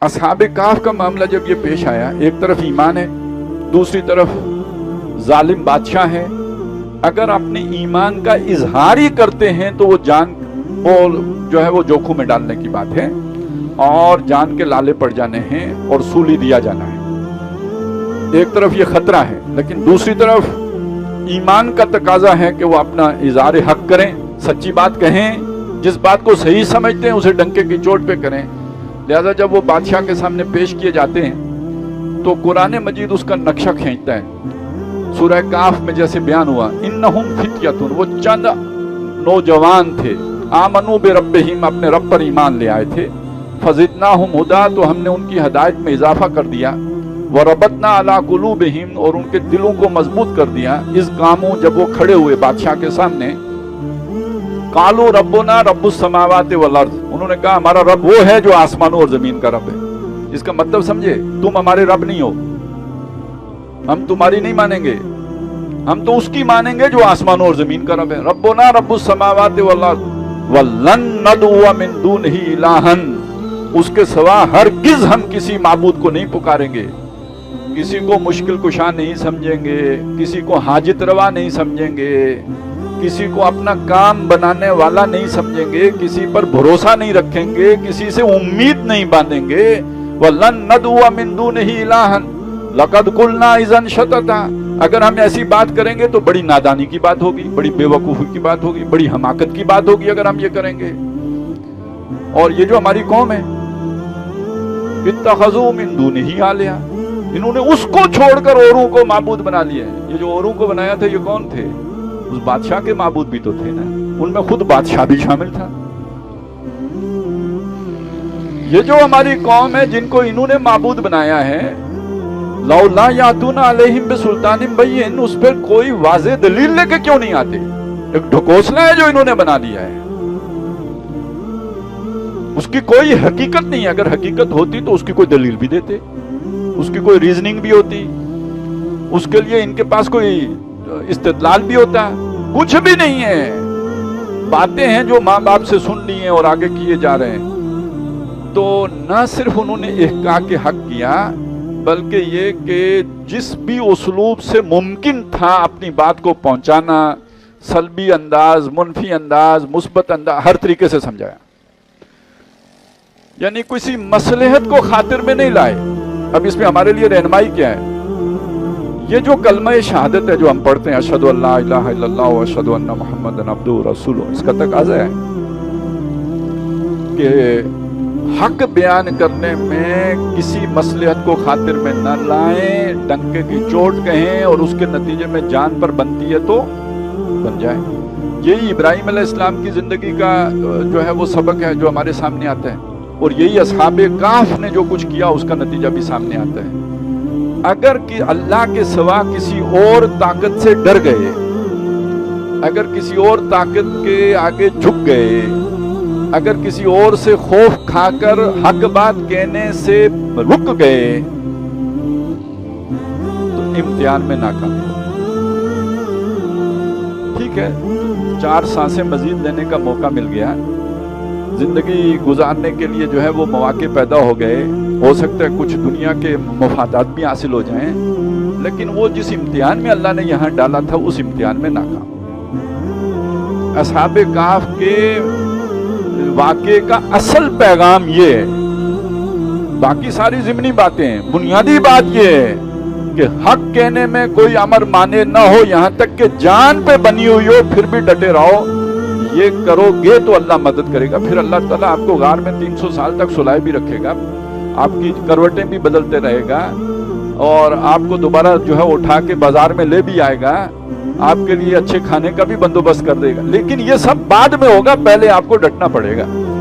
असहाब काफ का मामला जब ये पेश आया, एक तरफ ईमान है, दूसरी तरफ जालिम बादशाह है। अगर अपने ईमान का इजहार ही करते हैं तो वो जान और जो है वो जोखिम में डालने की बात है, और जान के लाले पड़ जाने हैं और सूली दिया जाना है। एक तरफ ये खतरा है, लेकिन दूसरी तरफ ईमान का तकाजा है कि वो अपना इजहार हक करें, सच्ची बात कहें, जिस बात को सही समझते हैं उसे डंके की चोट पे करें। लिहाजा जब वो बादशाह के सामने पेश किए जाते हैं तो कुरान मजीद उसका नक्शा खींचता है। सूरह काफ में जैसे बयान हुआ, इन्नहुम फित्यतुन, वो चंद नौजवान थे, आमनू बिरब्बिहिम, अपने रब पर ईमान ले आए थे, फज़िदनाहुम हुदा, तो हमने उनकी हिदायत में इजाफा कर दिया, वरबतना अला कुलूबिहिम, और उनके दिलों को मजबूत कर दिया। इस कामों, जब वो खड़े हुए बादशाह के सामने, कालू रब्बुना रब्बुस समावाति वल अर्द, उन्होंने कहा हमारा रब वो है जो आसमानों और जमीन का रब है। इसका मतलब समझे, तुम हमारे रब नहीं हो, हम तुम्हारी नहीं मानेंगे, हम तो उसकी मानेंगे जो आसमानों और जमीन का रब है। रब्बुना रब्बुस समावाति वल अर्द वलन नदुआ मिन दूनिही इलाहन, उसके सिवा हरगिज हम किसी माबूद को नहीं पुकारेंगे, किसी को मुश्किल कुशा नहीं समझेंगे, किसी को हाजित रवा नहीं समझेंगे, किसी को अपना काम बनाने वाला नहीं समझेंगे, किसी पर भरोसा नहीं रखेंगे, किसी से उम्मीद नहीं बांधेंगे। वलन नदुआ मिन दूनिही इलाहन लक़द कुलना इज़न शतता, अगर हम ऐसी बात करेंगे तो बड़ी नादानी की बात होगी, बड़ी बेवकूफ़ी की बात होगी, बड़ी हमाकत की बात होगी अगर हम ये करेंगे। और ये जो हमारी कौम है, इत्तख़ज़ू मिन दूनिही आलिहा, इन्होंने उसको छोड़कर औरों को माबूद बना लिया है। ये जो औरों को बनाया था ये कौन थे? उस बादशाह के माबूद भी तो थे ना, उनमें खुद बादशाह भी शामिल था। ये जो हमारी कौम है जिनको इन्होंने माबूद बनाया है, लौला यातूना अलैहिम बिसुल्तानिम बय्यिन, उस पर कोई वाज़ेह दलील लेके क्यों नहीं आते? एक ढकोसला है जो इन्होंने बना लिया है, उसकी कोई हकीकत नहीं है। अगर हकीकत होती तो उसकी कोई दलील भी देते, उसकी कोई रीजनिंग भी होती, उसके लिए इनके पास कोई इस्तिदलाल भी होता। कुछ भी नहीं है, बातें हैं जो माँ बाप से सुन ली हैं और आगे किए जा रहे हैं। तो न सिर्फ उन्होंने इहका के हक किया, बल्कि ये कि जिस भी उसलूब से मुमकिन था अपनी बात को पहुंचाना, सल्बी अंदाज, मुनफी अंदाज, मुस्बत अंदाज, हर तरीके से समझाया। यानी किसी मसलहत को खातिर में नहीं लाए। अब इसमें हमारे लिए रहनुमाई क्या है? ये जो कलमा शहादत है जो हम पढ़ते हैं, अशहदु अल्ला इलाहा इल्लल्लाह व अशहदु अन्ना मुहम्मदन अब्दुहु व रसूलुहु, इसका तकाज़ा है कि हक बयान करने में किसी मसलहत को खातिर में न लाएं, डंके की चोट कहें और उसके नतीजे में जान पर बनती है तो बन जाए। यही इब्राहीम अलैहिस्सलाम की जिंदगी का जो है वो सबक है जो हमारे सामने आता है, और यही असहाबे काफ ने जो कुछ किया उसका नतीजा भी सामने आता है। अगर कि अल्लाह के सिवा किसी और ताकत से डर गए, अगर किसी और ताकत के आगे झुक गए, अगर किसी और से खौफ खाकर हक बात कहने से रुक गए तो इम्तिहान में नाकाम। ठीक है, 4 सांसें मजीद लेने का मौका मिल गया, जिंदगी गुजारने के लिए जो है वो मौके पैदा हो गए, हो सकता है कुछ दुनिया के मफादात भी हासिल हो जाएं, लेकिन वो जिस इम्तिहान में अल्लाह ने यहाँ डाला था उस इम्तिहान में नाकाम। असहाबे काफ के वाक़े का असल पैगाम ये है, बाकी सारी ज़िमनी बातें हैं, बुनियादी बात ये है कि हक कहने में कोई अमर माने न हो, यहाँ तक कि जान पे बनी हुई हो फिर भी डटे रहो। ये करोगे तो अल्लाह मदद करेगा, फिर अल्लाह ताला आपको गार में 300 साल तक सुलाए भी रखेगा, आपकी करवटें भी बदलते रहेगा, और आपको दोबारा जो है उठा के बाजार में ले भी आएगा, आपके लिए अच्छे खाने का भी बंदोबस्त कर देगा। लेकिन ये सब बाद में होगा, पहले आपको डटना पड़ेगा।